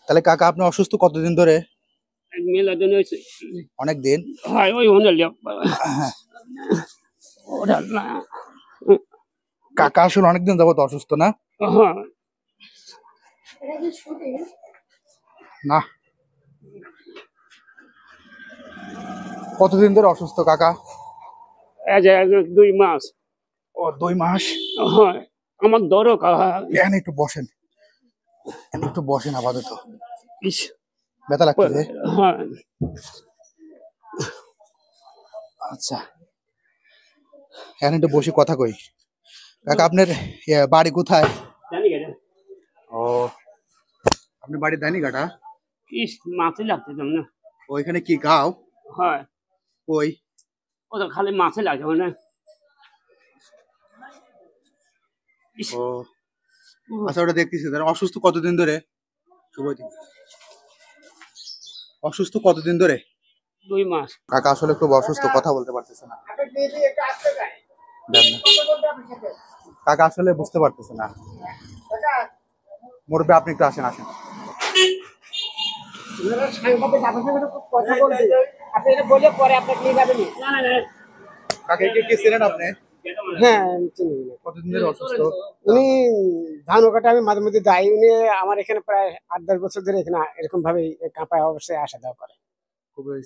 তাহলে কাকা আপনি অসুস্থ কতদিন ধরে? মেলা দিন হয়েছে। অনেক দিন। হয় ওই হলে হ্যাঁ, ওটা না। কাকা আসলে অনেকদিন যাবত অসুস্থ না? হ্যাঁ না, কতদিন ধরে অসুস্থ কাকা? এই যে 2 মাস। ও 2 মাস। হয় আমার দরকার। এখানে একটু বসেন, এখানে একটু বসেন আপাতত। ইস, ব্যথা লাগতেছে? হ্যাঁ আচ্ছা, এখানে একটু বসে কথা কই। কাকা আপনার বাড়ি কোথায়? জানি কেন ও, আপনার বাড়ি দানিঘাটা? ইস মাছে লাগছে না। ওইখানে কি গাও? হয় ওই ওটা খালি মাছে লাগছে মানে। ইস, ও আচ্ছা, ওটা দেখতেছি। তাহলে অসুস্থ কতদিন ধরে? শুভদিন, অসুস্থ কতদিন ধরে? 2 মাস। কাকা আসলে খুব অসুস্থ, কথা বলতে পারতেছে না। দেন না। কাকা আসলে বুঝতে পারতেছে না। মুরব্বী আপনি একটু আসেন, আসেন। কথা বলবে আপনি এটা বলে পরে আপনাকে নিয়ে যাবেন। না না না কাকা কি ছিলেন আপনি? হ্যাঁ আমি চিনি না। কতদিন ধরে অসুস্থ? উনি ধান কাটা আমি মাঝে মধ্যে যাই, উনি আমার এখানে প্রায় 8-10 বছর ধরে এখানে এরকম ভাবে কাঁপায় অবশ্যই আসা যাওয়া করে। খুবই